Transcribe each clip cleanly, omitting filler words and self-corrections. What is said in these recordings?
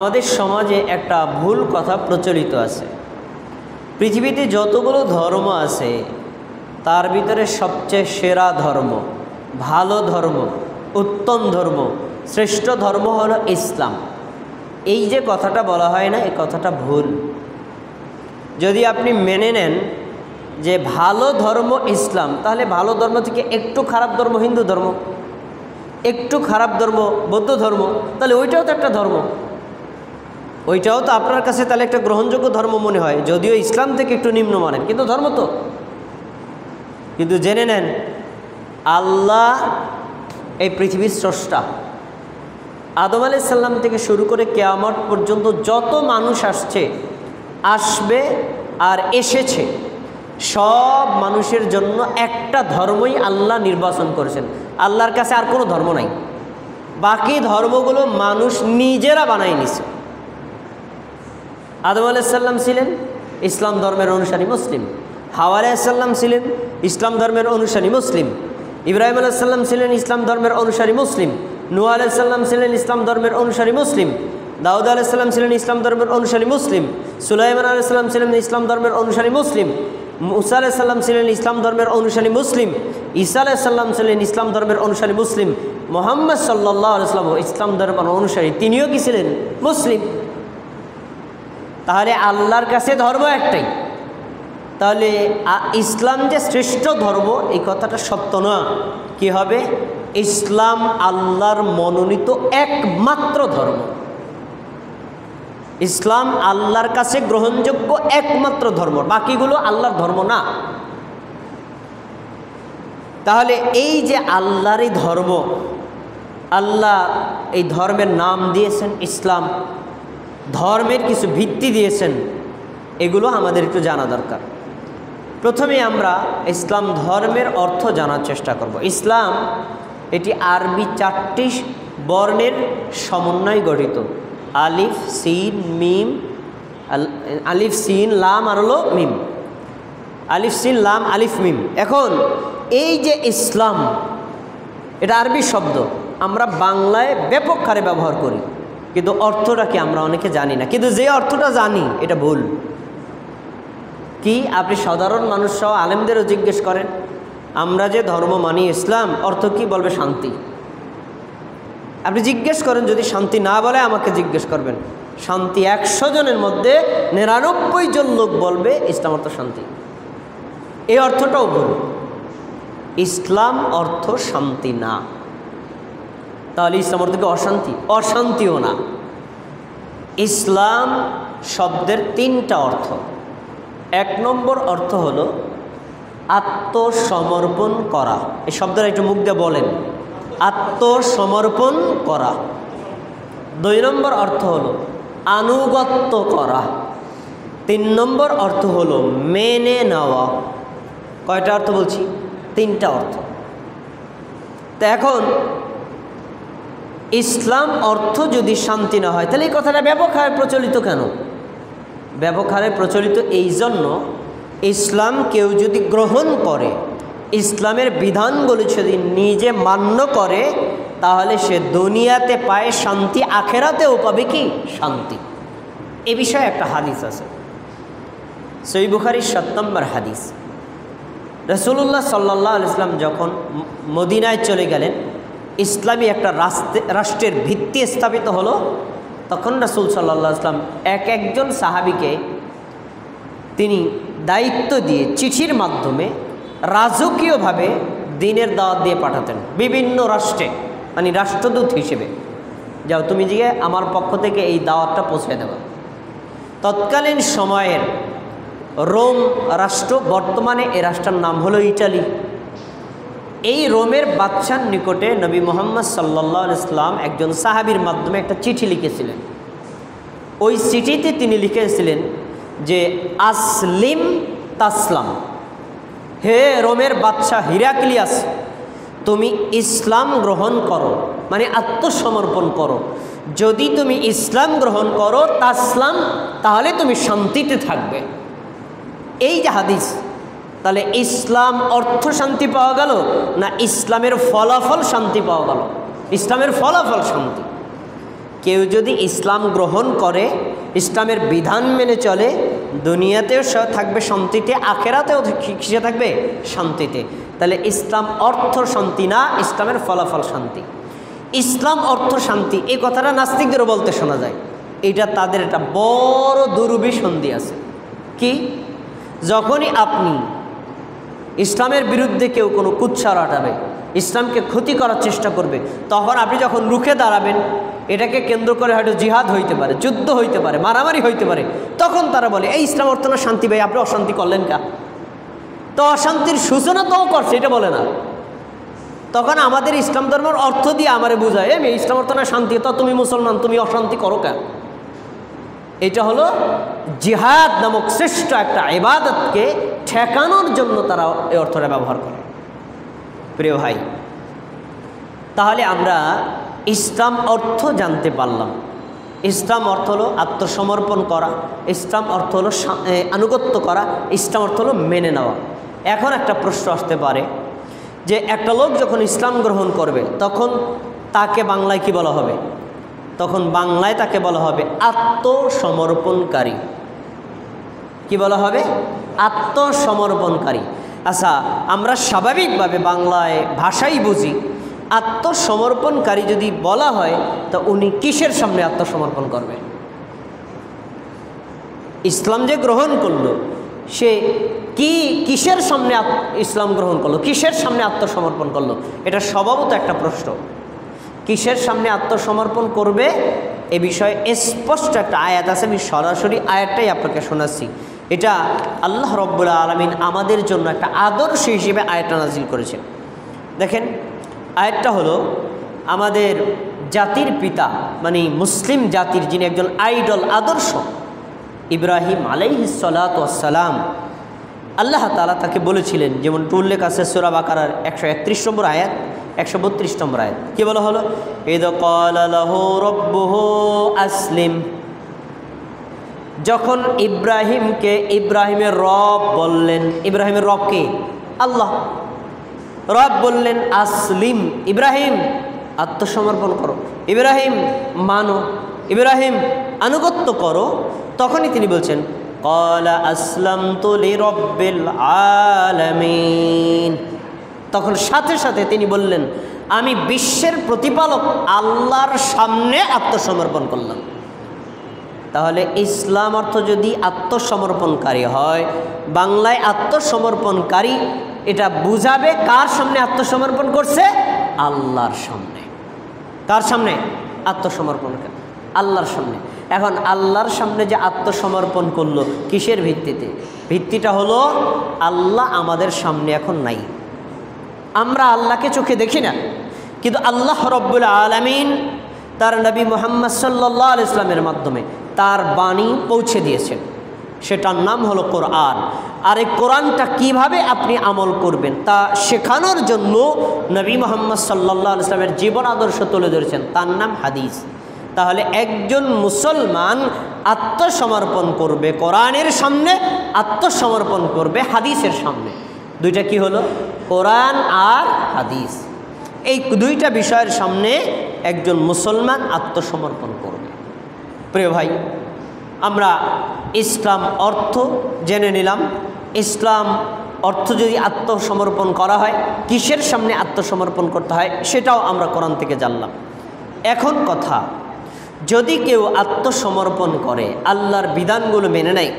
আমাদের সমাজে একটা ভুল কথা প্রচলিত আছে। পৃথিবীতে যতগুলো ধর্ম আছে তার ভিতরে সবচেয়ে সেরা ধর্ম, ভালো ধর্ম, উত্তম ধর্ম, শ্রেষ্ঠ ধর্ম হলো ইসলাম। এই যে কথাটা বলা হয় না, এই কথাটা ভুল। যদি আপনি মেনে নেন যে ভালো ধর্ম ইসলাম, তাহলে ভালো ধর্ম থেকে একটু খারাপ ধর্ম হিন্দু ধর্ম, একটু খারাপ ধর্ম বৌদ্ধ ধর্ম, তাহলে ওইটাও তো একটা ধর্ম। ওইটাও তো আপনার কাছে তাহলে একটা গ্রহণযোগ্য ধর্ম মনে হয়, যদিও ইসলাম থেকে একটু নিম্ন মানের, কিন্তু ধর্ম তো। কিন্তু জেনে নেন, আল্লাহ এই পৃথিবীর স্রষ্টা। আদম আলাইহিস সালাম থেকে শুরু করে কিয়ামত পর্যন্ত যত মানুষ আসবে আর এসেছে, সব মানুষের জন্য একটা ধর্মই আল্লাহ নির্বাচন করেছেন। আল্লাহর কাছে আর কোনো ধর্ম নাই, বাকি ধর্মগুলো মানুষ নিজেরা বানাই নিছে। আদম আলাইহিস সালাম ছিলেন ইসলাম ধর্মের অনুসারী মুসলিম, হাওয়া আলাইহিস সালাম ছিলেন ইসলাম ধর্মের অনুসারী মুসলিম, ইব্রাহিম আলাইহিস সালাম ছিলেন ইসলাম ধর্মের অনুসারী মুসলিম, নূহ আলাইহিস সালাম ছিলেন ইসলাম ধর্মের অনুসারী মুসলিম, দাউদ আলাইহিস সালাম ছিলেন ইসলাম ধর্মের অনুসারী মুসলিম, সুলাইমান আলাইহিস সালাম ছিলেন ইসলাম ধর্মের অনুসারী মুসলিম, মুসা আলাইহিস সালাম ছিলেন ইসলাম ধর্মের অনুসারী মুসলিম, ঈসা আলাইহিস সালাম ছিলেন ইসলাম ধর্মের অনুসারী মুসলিম, মুহাম্মদ সাল্লাল্লাহু আলাইহি ওয়াসাল্লাম ইসলাম ধর্মের অনুসারী, তিনিও কি ছিলেন? মুসলিম। তাহলে আল্লাহর কাছে ধর্ম একটাই। তাহলে ইসলাম যে শ্রেষ্ঠ ধর্ম, এই কথাটা সত্য না। কি হবে? ইসলাম আল্লাহর মনোনীত একমাত্র ধর্ম। ইসলাম আল্লাহর কাছে গ্রহণযোগ্য একমাত্র ধর্ম, বাকিগুলো আল্লাহর ধর্ম না। তাহলে এই যে আল্লাহরই ধর্ম, আল্লাহ এই ধর্মের নাম দিয়েছেন ইসলাম, ধর্মের কিছু ভিত্তি দিয়েছেন, এগুলো আমাদের একটু জানা দরকার। প্রথমে আমরা ইসলাম ধর্মের অর্থ জানার চেষ্টা করব। ইসলাম এটি আরবি 4টি বর্ণের সমন্বয়ে গঠিত। আলিফ সিন মিম, আলিফ সিন লাম আর হলো মিম, আলিফ সিন লাম আলিফ মিম। এখন এই যে ইসলাম, এটা আরবি শব্দ, আমরা বাংলায় ব্যাপক হারে ব্যবহার করি, কিন্তু অর্থটা কি আমরা অনেকে জানি না। কিন্তু যে অর্থটা জানি এটা ভুল। কি? আপনি সাধারণ মানুষ সহ আলেমদেরও জিজ্ঞেস করেন, আমরা যে ধর্ম মানি ইসলাম, অর্থ কি? বলবে শান্তি। আপনি জিজ্ঞেস করেন, যদি শান্তি না বলে আমাকে জিজ্ঞেস করবেন। শান্তি 100 জনের মধ্যে 99 জন লোক বলবে ইসলাম অর্থ শান্তি। এই অর্থটাও ভুল। ইসলাম অর্থ শান্তি না। তাহলে ইসলাম অর্থ কি অশান্তি? অশান্তিও না। ইসলাম শব্দের 3টা অর্থ। 1 নম্বর অর্থ হলো আত্মসমর্পণ করা। এই শব্দটা একটু মুখ দিয়ে বলেন, আত্মসমর্পণ করা। 2 নম্বর অর্থ হলো আনুগত্য করা। 3 নম্বর অর্থ হলো মেনে নেওয়া। কয়টা অর্থ বলছি? 3টা অর্থ। তো এখন ইসলাম অর্থ যদি শান্তি না হয়, তাহলে এই কথাটা ব্যাপক হারে প্রচলিত কেন? ব্যাপক হারে প্রচলিত এই জন্য, ইসলাম কেউ যদি গ্রহণ করে, ইসলামের বিধানগুলি যদি নিজে মান্য করে, তাহলে সে দুনিয়াতে পায় শান্তি, আখেরাতেও পাবে কি? শান্তি। এ বিষয়ে একটা হাদিস আছে, সহিহ বুখারীর 7 নম্বর হাদিস। রাসূলুল্লাহ সাল্লাল্লাহু আলাইহি ওয়াসাল্লাম যখন মদিনায় চলে গেলেন, ইসলামী একটা রাষ্ট্রের ভিত্তি স্থাপিত হলো, তখন রাসূল সাল্লাল্লাহু আলাইহি ওয়াসাল্লাম একজন সাহাবীকে তিনি দায়িত্ব দিয়ে চিঠির মাধ্যমে রাজকীয়ভাবে দ্বীনের দাওয়াত দিয়ে পাঠাতেন বিভিন্ন রাষ্ট্রে, মানে রাষ্ট্রদূত হিসেবে। যাও, তুমি গিয়ে আমার পক্ষ থেকে এই দাওয়াতটা পৌঁছে দেবে। তৎকালীন সময়ের রোম রাষ্ট্র, বর্তমানে এই রাষ্ট্রের নাম হলো ইটালি। এই রোমের বাদশার নিকটে নবী মুহাম্মদ সাল্লাল্লাহু আলাইহি ওয়াসাল্লাম একজন সাহাবীর মাধ্যমে একটা চিঠি লিখেছিলেন। ওই চিঠিতে তিনি লিখেছিলেন যে আসলিম তাসলাম, হে রোমের বাদশাহ হিরাক্লিয়াস, তুমি ইসলাম গ্রহণ করো, মানে আত্মসমর্পণ করো। যদি তুমি ইসলাম গ্রহণ করো তাসলাম, তাহলে তুমি শান্তিতে থাকবে। এই যে হাদিস, তাহলে ইসলাম অর্থ শান্তি পাওয়া গেল না ইসলামের ফলাফল শান্তি পাওয়া গেল? ইসলামের ফলাফল শান্তি। কেউ যদি ইসলাম গ্রহণ করে, ইসলামের বিধান মেনে চলে, দুনিয়াতেও থাকবে শান্তিতে, আখেরাতেও কিসে থাকবে? শান্তিতে। তাহলে ইসলাম অর্থ শান্তি না, ইসলামের ফলাফল শান্তি। ইসলাম অর্থ শান্তি, এই কথাটা নাস্তিকদেরও বলতে শোনা যায়। এটা তাদের একটা বড় দুরভিসন্ধি আছে। কি? যখনই আপনি ইসলামের বিরুদ্ধে কেউ কোনো কুৎসা রটাবে, ইসলামকে ক্ষতি করার চেষ্টা করবে, তখন আপনি যখন রুখে দাঁড়াবেন, এটাকে কেন্দ্র করে হয়তো জিহাদ হইতে পারে, যুদ্ধ হইতে পারে, মারামারি হইতে পারে, তখন তারা বলে এই ইসলাম অর্থ না শান্তি, ভাই আপনি অশান্তি করলেন কা? তো অশান্তির সূচনা তো করছে, এটা বলে না। তখন আমাদের ইসলাম ধর্মের অর্থ দিয়ে আমারে বোঝায়, এই ইসলাম অর্থ না শান্তি, তো তুমি মুসলমান, তুমি অশান্তি করো কেন? এটা হলো জিহাদ নামক শ্রেষ্ঠ একটা ইবাদতকে ঠেকানোর জন্য তারা এই অর্থটা ব্যবহার করে। প্রিয় ভাই, তাহলে আমরা ইসলাম অর্থ জানতে পারলাম। ইসলাম অর্থ হলো আত্মসমর্পণ করা, ইসলাম অর্থ হলো আনুগত্য করা, ইসলাম অর্থ হলো মেনে নেওয়া। এখন একটা প্রশ্ন আসতে পারে যে একটা লোক যখন ইসলাম গ্রহণ করবে তখন তাকে বাংলায় কি বলা হবে? তখন বাংলায় তাকে বলা হবে আত্মসমর্পণকারী। কি বলা হবে? আত্মসমর্পণকারী। আচ্ছা, আমরা স্বাভাবিকভাবে বাংলায় ভাষাই বুঝি। আত্মসমর্পণকারী যদি বলা হয় তো উনি কিসের সামনে আত্মসমর্পণ করবে? ইসলাম যে গ্রহণ করলো, সে কিসের সামনে ইসলাম গ্রহণ করলো, কিসের সামনে আত্মসমর্পণ করলো? এটা স্বভাবত একটা প্রশ্ন। কিসের সামনে আত্মসমর্পণ করবে এ বিষয়ে স্পষ্ট একটা আয়াত আছে। আমি সরাসরি আয়াতটাই আপনাকে শোনাচ্ছি। এটা আল্লাহ রব্বুল আলামিন আমাদের জন্য একটা আদর্শ হিসেবে আয়াতটা নাজিল করেছেন। দেখেন, আয়াতটা হলো আমাদের জাতির পিতা, মানে মুসলিম জাতির যিনি একজন আইডল, আদর্শ, ইব্রাহিম আলাইহিস সালাতু ওয়াস সালাম। আল্লাহ তাআলা তাকে বলেছিলেন, যেমন উল্লেখ আছে সূরা বাকারার 131 নম্বর আয়াত, 132 নম্বর আয়াত। কি বলা হলো? ইদ ক্বালা লাহু রাব্বুহু আসলিম। যখন ইব্রাহিমের রব বললেন, ইব্রাহিমের রব কে? আল্লাহ। রব বললেন আসলিম, ইব্রাহিম আত্মসমর্পণ করো, ইব্রাহিম মানো, ইব্রাহিম আনুগত্য করো। তখনই তিনি বলছেন ক্বালা আসলামতু লিরাব্বিল আলামিন। তখন সাথে সাথে তিনি বললেন আমি বিশ্বের প্রতিপালক আল্লাহর সামনে আত্মসমর্পণ করলাম। তাহলে ইসলাম অর্থ যদি আত্মসমর্পণকারী হয়, বাংলায় আত্মসমর্পণকারী এটা বুঝাবে কার সামনে আত্মসমর্পণ করছে? আল্লাহর সামনে। কার সামনে আত্মসমর্পণকারী? আল্লাহর সামনে। এখন আল্লাহর সামনে যে আত্মসমর্পণ করলো, কিসের ভিত্তিতে? ভিত্তিটা হলো আল্লাহ আমাদের সামনে এখন নাই। আমরা আল্লাহকে চোখে দেখি না, কিন্তু আল্লাহ রব্বুল আলামিন তার নবী মুহাম্মদ সাল্লাল্লাহু আলাইহি ওয়াসাল্লামের মাধ্যমে তার বাণী পৌঁছে দিয়েছেন। সেটার নাম হলো কোরআন। আর এই কোরআনটা কিভাবে আপনি আমল করবেন তা শেখানোর জন্য নবী মুহাম্মদ সাল্লাল্লাহু আলাইহি ওয়াসাল্লামের জীবন আদর্শ তুলে ধরেছেন, তার নাম হাদিস। তাহলে একজন মুসলমান আত্মসমর্পণ করবে কোরআনের সামনে, আত্মসমর্পণ করবে হাদিসের সামনে। দুইটা কি হলো? কোরআন আর হাদিস। এই দুইটা বিষয়ের সামনে একজন মুসলমান আত্মসমর্পণ করবে। প্রিয় ভাই, আমরা ইসলাম অর্থ জেনে নিলাম। ইসলাম অর্থ যদি আত্মসমর্পণ করা হয়, কিসের সামনে আত্মসমর্পণ করতে হয় সেটাও আমরা কোরআন থেকে জানলাম। এখন কথা, যদি কেউ আত্মসমর্পণ করে, আল্লাহর বিধানগুলো মেনে নেয়,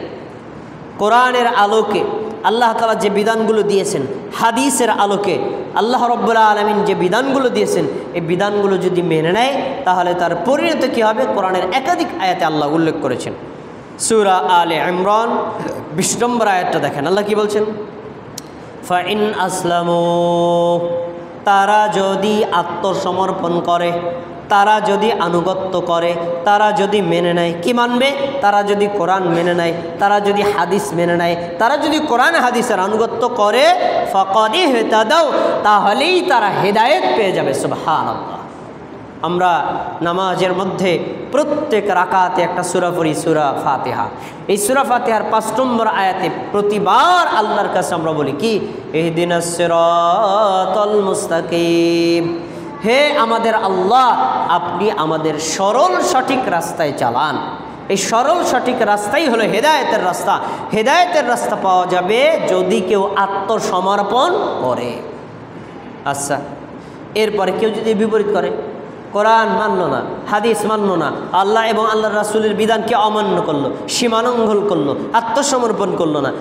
কোরআনের আলোকে আল্লাহ তাআলা যে বিধানগুলো দিয়েছেন, হাদিসের আলোকে আল্লাহ রাব্বুল আলামিন যে বিধানগুলো দিয়েছেন, এই বিধানগুলো যদি মেনে নেয় তাহলে তার পরিণতি কী হবে? কোরআনের একাধিক আয়াতে আল্লাহ উল্লেখ করেছেন। সূরা আলে ইমরান 20 নম্বর আয়াতটা দেখেন, আল্লাহ কি বলছেন? ফাইন আসলামু, তারা যদি আত্মসমর্পণ করে, তারা যদি আনুগত্য করে, তারা যদি মেনে নেয়। কি মানবে? তারা যদি কোরআন মেনে নেয়, তারা যদি হাদিস মেনে নেয়, তারা যদি কোরআন হাদিসের আনুগত্য করে, ফাকাদ ইহতাদাও, তাহলেই তারা হেদায়েত পেয়ে যাবে। সুবহানাল্লাহ। আমরা নামাজের মধ্যে প্রত্যেক রাকাতে একটা সূরা পড়ি, সূরা ফাতিহা। এই সূরা ফাতিহার 5 নম্বর আয়াতে প্রতিবার আল্লাহর কাছে আমরা বলি কি? ইহদিনাস সিরাতাল মুস্তাকিম, হে আমাদের আল্লাহ, আপনি আমাদের সরল সঠিক রাস্তায় চালান। এই সরল সঠিক রাস্তাই হলো হেদায়েতের রাস্তা। হেদায়েতের রাস্তা পাওয়া যাবে যদি কেউ আত্মসমর্পণ করে। আচ্ছা, এরপরে কেউ যদি বিপরীত করে, কোরআন মানল না, হাদিস মানল না, আল্লাহ এবং আল্লাহর রাসূলের বিধানকে অমান্য করলো, সীমালঙ্ঘন করলো, আত্মসমর্পণ করলো না,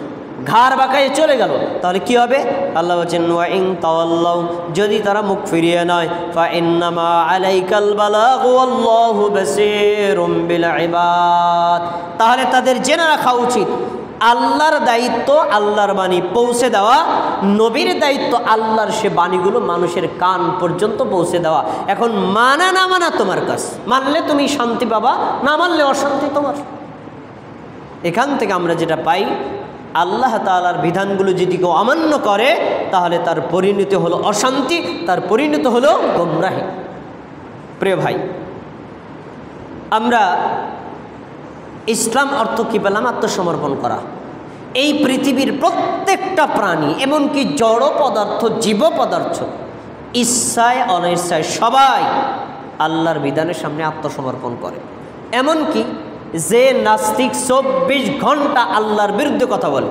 ঘাড় বাঁকায়ে চলে গেল, তাহলে কি হবে? আল্লাহ বলছেন ওয়া ইন তাওয়াল্লাউ, যদি তারা মুখ ফিরিয়ে নেয়, ফা ইন্নামা আলাইকাল বালাগ ওয়াল্লাহু বাসীরুম বিল ইবাদ, তাহলে তাদের জেনে রাখা উচিত আল্লাহর দায়িত্ব আল্লাহর বাণী পৌঁছে দেওয়া, নবীর দায়িত্ব আল্লাহর সে বাণীগুলো মানুষের কান পর্যন্ত পৌঁছে দেওয়া। এখন মানা না মানা তোমার কাজ, মানলে তুমি শান্তি পাবা, না মানলে অশান্তি তোমার। এখান থেকে আমরা যেটা পাই, আল্লাহ তাআলার বিধানগুলো যদি কেউ অমান্য করে তাহলে তার পরিণতি হলো অশান্তি, তার পরিণতি হলো গোমরাহি। প্রিয় ভাই, আমরা ইসলাম অর্থ কী পেলাম? আত্মসমর্পণ করা। এই পৃথিবীর প্রত্যেকটা প্রাণী, এমনকি জড় পদার্থ, জীব পদার্থ, ইচ্ছায় অনিচ্ছায় সবাই আল্লাহর বিধানের সামনে আত্মসমর্পণ করে। এমনকি যে নাস্তিক 24 ঘন্টা আল্লাহর বিরুদ্ধে কথা বলে,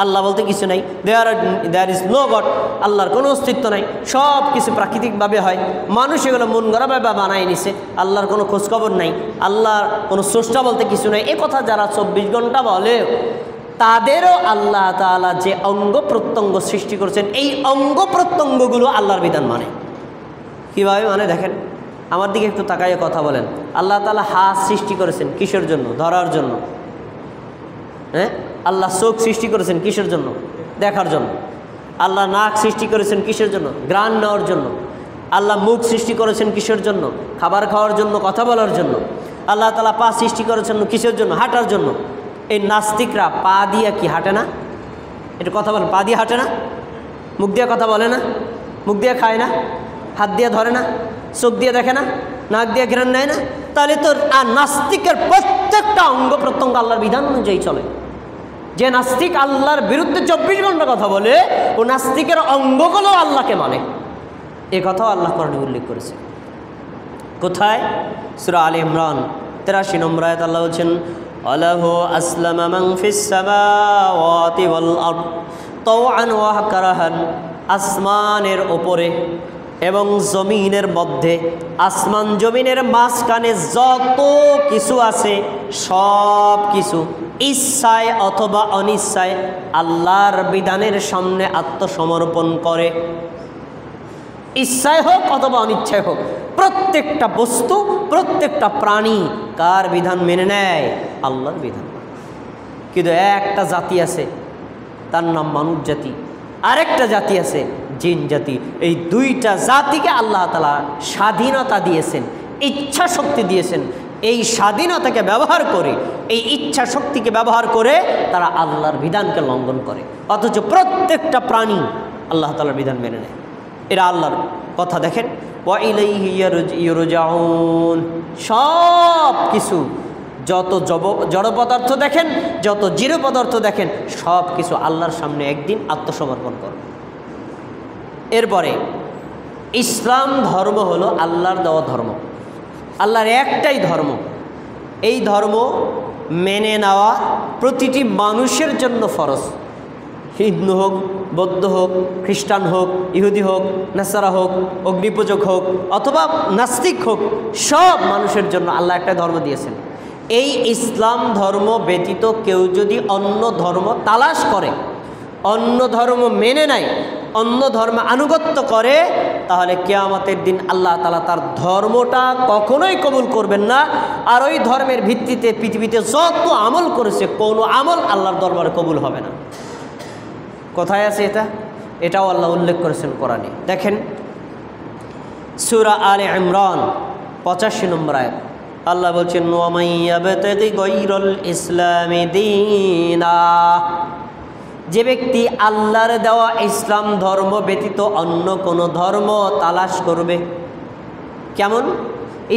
আল্লাহ বলতে কিছু নাই, দেয়ার ইজ নো গড, আল্লাহর কোনো অস্তিত্ব নাই, সব কিছু প্রাকৃতিকভাবে হয়, মানুষ এগুলো মন গড়াভাবে বানায় নিছে, আল্লাহর কোনো খোঁজখবর নাই, আল্লাহর কোনো স্রষ্টা বলতে কিছু নাই, এ কথা যারা 24 ঘন্টা বলে, তাদেরও আল্লাহ তাআলা যে অঙ্গ প্রত্যঙ্গ সৃষ্টি করেছেন, এই অঙ্গ প্রত্যঙ্গগুলো আল্লাহর বিধান মানে। কীভাবে মানে দেখেন, আমার দিকে একটু তাকাইয়ে কথা বলেন। আল্লাহ তাআলা হাত সৃষ্টি করেছেন কিসের জন্য? ধরার জন্য। হ্যাঁ, আল্লাহ চোখ সৃষ্টি করেছেন কিসের জন্য? দেখার জন্য। আল্লাহ নাক সৃষ্টি করেছেন কিসের জন্য? ঘ্রাণ নেওয়ার জন্য। আল্লাহ মুখ সৃষ্টি করেছেন কিসের জন্য? খাবার খাওয়ার জন্য, কথা বলার জন্য। আল্লাহ তাআলা পা সৃষ্টি করেছেন কিসের জন্য? হাঁটার জন্য। এই নাস্তিকরা পা দিয়ে কি হাঁটে না? এটা কথা বলেন, পা দিয়ে হাঁটে না? মুখ দিয়ে কথা বলে না? মুখ দিয়ে খায় না? হাত দিয়ে ধরে না? চোখ দিয়ে দেখে না? নাক দিয়ে ঘ্রাণ নেয় না? তাহলে তো আর নাস্তিকের প্রত্যেকটা অঙ্গ প্রত্যঙ্গ আল্লাহর বিধান অনুযায়ী চলে। যে নাস্তিক আল্লাহর বিরুদ্ধে 24 ঘন্টা কথা বলে, ও নাস্তিকের অঙ্গগুলো আল্লাহকে মানে। এ কথাও আল্লাহ কোরআনে উল্লেখ করেছে। কোথায়? সূরা আলে ইমরান 83 নম্বর আয়াত আল্লাহ বলছেন, আলাহু আসলামা মান ফিস সামাওয়াতি ওয়াল আরদ তাওআন ওয়া কারাহান, আসমানের ওপরে এবং জমিনের মধ্যে, আসমান জমিনের মাঝখানে যত কিছু আছে সব কিছু ইচ্ছায় অথবা অনিচ্ছায় আল্লাহর বিধানের সামনে আত্মসমর্পণ করে। ইচ্ছায় হোক অথবা অনিচ্ছায় হোক, প্রত্যেকটা বস্তু, প্রত্যেকটা প্রাণী কার বিধান মেনে নেয়? আল্লাহর বিধান। কিন্তু একটা জাতি আছে, তার নাম মানব জাতি, আরেকটা জাতি আছে জিন জাতি। এই দুইটা জাতিকে আল্লাহ তাআলা স্বাধীনতা দিয়েছেন, ইচ্ছা শক্তি দিয়েছেন। এই স্বাধীনতাকে ব্যবহার করে, এই ইচ্ছা শক্তিকে ব্যবহার করে তারা আল্লাহর বিধানকে লঙ্ঘন করে, অথচ প্রত্যেকটা প্রাণী আল্লাহ তাআলার বিধান মেনে নেয়। এরা আল্লাহর কথা দেখেন, ওয়া ইলাইহি ইরজাউন, সব কিছু, যত জড় পদার্থ দেখেন, যত জিরো পদার্থ দেখেন, সব কিছু আল্লাহর সামনে একদিন আত্মসমর্পণ করবে। এরপরে ইসলাম ধর্ম হলো আল্লাহর দেওয়া ধর্ম, আল্লাহর একটাই ধর্ম। এই ধর্ম মেনে নেওয়া প্রতিটি মানুষের জন্য ফরজ। হিন্দু হোক, বৌদ্ধ হোক, খ্রিস্টান হোক, ইহুদি হোক, নাসারা হোক, অগ্নিপূজক হোক অথবা নাস্তিক হোক, সব মানুষের জন্য আল্লাহ একটা ধর্ম দিয়েছেন। এই ইসলাম ধর্ম ব্যতীত কেউ যদি অন্য ধর্ম তালাশ করে, অন্য ধর্ম মেনে নেয়, অন্য ধর্ম আনুগত্য করে, তাহলে কিয়ামতের দিন আল্লাহ তাআলা তার ধর্মটা কখনোই কবুল করবেন না। আর ওই ধর্মের ভিত্তিতে পৃথিবীতে যত আমল করেছে, কোনো আমল আল্লাহর দরবারে কবুল হবে না। কোথায় আছে এটা? এটাও আল্লাহ উল্লেখ করেছেন কোরআনে। দেখেন সূরা আলে ইমরান 85 নম্বর আয়াত, আল্লাহ বলছেন, ওয়া মান ইয়াবতাগি গায়রাল ইসলামি দীনা, যে ব্যক্তি আল্লাহর দেওয়া ইসলাম ধর্ম ব্যতীত অন্য কোনো ধর্ম তালাশ করবে। কেমন?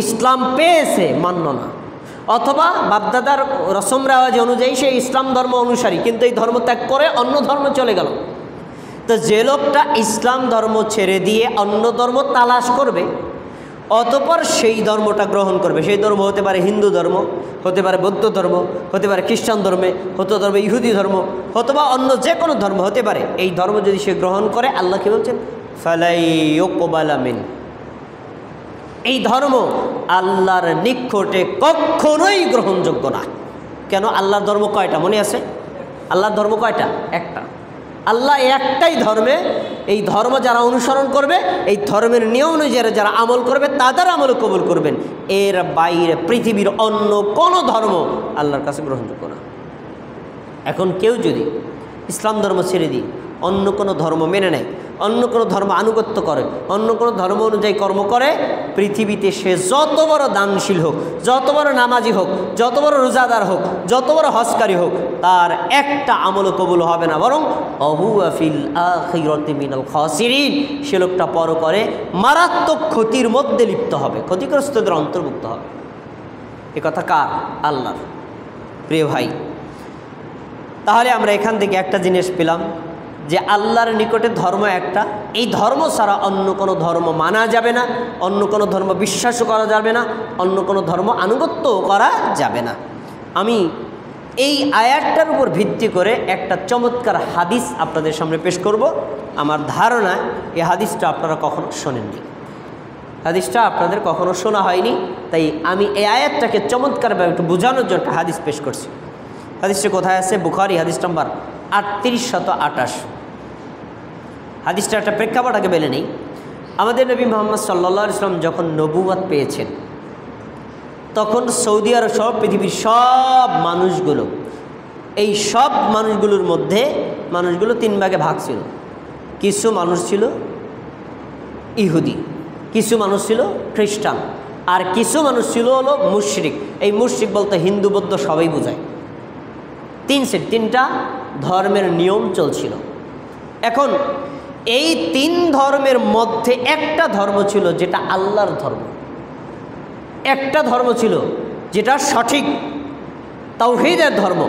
ইসলাম পেয়েছে, মান্য না, অথবা বাপদাদার রসম রেওয়াজ অনুযায়ী সে ইসলাম ধর্ম অনুসারী, কিন্তু এই ধর্ম ত্যাগ করে অন্য ধর্ম চলে গেল। তো যে লোকটা ইসলাম ধর্ম ছেড়ে দিয়ে অন্য ধর্ম তালাশ করবে, অতঃপর সেই ধর্মটা গ্রহণ করবে, সেই ধর্ম হতে পারে হিন্দু ধর্ম, হতে পারে বৌদ্ধ ধর্ম, হতে পারে খ্রিস্টান ধর্মে, হতে পারে ইহুদি ধর্ম, অথবা অন্য যে কোনো ধর্ম হতে পারে, এই ধর্ম যদি সে গ্রহণ করে, আল্লাহ কি বলছেন? ফালাই ইউকবালা মিন, এই ধর্ম আল্লাহর নিকটে কখনোই গ্রহণযোগ্য না। কেন? আল্লাহর ধর্ম কয়টা মনে আছে? আল্লাহর ধর্ম কয়টা? একটা। আল্লাহ একটাই ধর্মে, এই ধর্ম যারা অনুসরণ করবে, এই ধর্মের নিয়ম অনুযায়ী যারা আমল করবে, তাদের আমল কবুল করবেন। এর বাইরে পৃথিবীর অন্য কোনো ধর্ম আল্লাহর কাছে গ্রহণযোগ্য না। এখন কেউ যদি ইসলাম ধর্ম ছেড়ে দিয়ে অন্য কোনো ধর্ম মেনে নেয়, অন্য কোনো ধর্ম আনুগত্য করে, অন্য কোনো ধর্ম অনুযায়ী কর্ম করে, পৃথিবীতে সে যত বড় দানশীল হোক, যত বড় নামাজি হোক, যত বড় রোজাদার হোক, যত বড় হজকারী হোক, তার একটা আমলও কবুল হবে না, বরং অহুয়া ফিল আখিরাতি মিনাল খাসিরিন, সে লোকটা পরকালে মারাত্মক ক্ষতির মধ্যে লিপ্ত হবে, ক্ষতিগ্রস্তদের অন্তর্ভুক্ত হবে। এ কথা কার? আল্লাহর। প্রিয় ভাই, তাহলে আমরা এখান থেকে একটা জিনিস পেলাম যে আল্লাহর নিকটে ধর্ম একটা, এই ধর্ম ছাড়া অন্য কোনো ধর্ম মানা যাবে না, অন্য কোনো ধর্ম বিশ্বাসও করা যাবে না, অন্য কোনো ধর্ম আনুগত্যও করা যাবে না। আমি এই আয়াতটার উপর ভিত্তি করে একটা চমৎকার হাদিস আপনাদের সামনে পেশ করব। আমার ধারণা এই হাদিসটা আপনারা কখনো শোনেননি, হাদিসটা আপনাদের কখনো শোনা হয়নি, তাই আমি এই আয়াতটাকে চমৎকারভাবে একটু বোঝানোর জন্য একটা হাদিস পেশ করছি। হাদিসটা কোথায় আছে? বুখারী হাদিস নাম্বার 3828। হাদিসটা একটা প্রেক্ষাপট আগে বেলে নেই। আমাদের নবী মুহাম্মদ সাল্লাল্লাহু আলাইহি ওয়াসাল্লাম যখন নবুয়ত পেয়েছেন, তখন সৌদি আরব সহ পৃথিবীর সব মানুষগুলো, এই সব মানুষগুলোর মধ্যে মানুষগুলো তিন ভাগে ভাগ ছিল। কিছু মানুষ ছিল ইহুদি, কিছু মানুষ ছিল খ্রিস্টান, আর কিছু মানুষ ছিল হলো মুশরিক। এই মুশরিক বলতে হিন্দু বৌদ্ধ সবাই বোঝায়। তিনটা ধর্মের নিয়ম চলছিল। এখন এই তিন ধর্মের মধ্যে একটা ধর্ম ছিল যেটা আল্লাহর ধর্ম, একটা ধর্ম ছিল যেটা সঠিক তাওহীদের ধর্ম।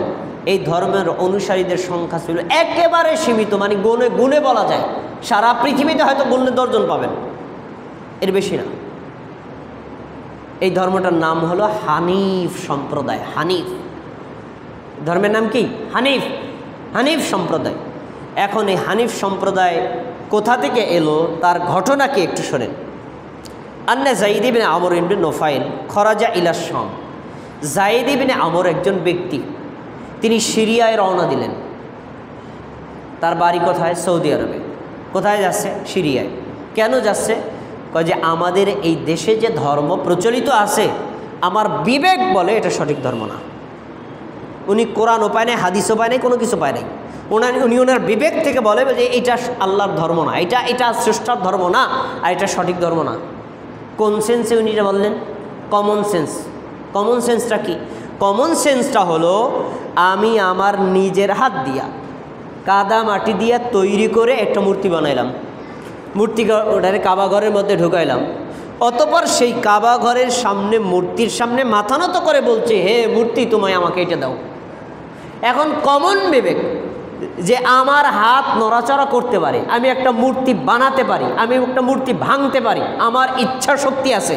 এই ধর্মের অনুসারীদের সংখ্যা ছিল একেবারে সীমিত, মানে গুণে বলা যায় সারা পৃথিবীতে হয়তো গুণে 10 জন পাবেন, এর বেশি না। এই ধর্মটার নাম হলো হানিফ সম্প্রদায়। হানিফ ধর্মের নাম কি? হানিফ, হানিফ সম্প্রদায়। এখন এই হানিফ সম্প্রদায় কোথা থেকে এলো তার ঘটনাকে একটু শোনেন। আন্না যায়েদ ইবনে আমর ইবনে নুফাইল খরাজা ইলা শাম। যায়েদ ইবনে আমর একজন ব্যক্তি, তিনি সিরিয়ায় রওনা দিলেন। তার বাড়ি কোথায়? সৌদি আরবে। কোথায় যাচ্ছে? সিরিয়ায়। কেন যাচ্ছে? কয় যে আমাদের এই দেশে যে ধর্ম প্রচলিত আছে, আমার বিবেক বলে এটা সঠিক ধর্ম না। উনি কোরআনও পায় নাই, হাদিসও পায় নাই, কোনো কিছু পায় নাই। উনি ওনার বিবেক থেকে বলে যে এটা আল্লাহর ধর্ম না, এটা স্রষ্টার ধর্ম না, আর এটা সঠিক ধর্ম না। কোন সেন্সে উনি এটা বললেন? Common sense. কমন সেন্সটা কি? কমন সেন্সটা হলো আমি আমার নিজের হাত দিয়া কাদা মাটি দিয়া তৈরি করে একটা মূর্তি বানাইলাম, মূর্তি ওটারে কাবা ঘরের মধ্যে ঢুকাইলাম, অতপর সেই কাবা ঘরের সামনে মূর্তির সামনে মাথা নত করে বলছে, হে মূর্তি তোমায় আমাকে এটা দাও। এখন কমন বিবেক যে আমার হাত নড়াচড়া করতে পারে, আমি একটা মূর্তি বানাতে পারি, আমি একটা মূর্তি ভাঙতে পারি, আমার ইচ্ছা শক্তি আছে,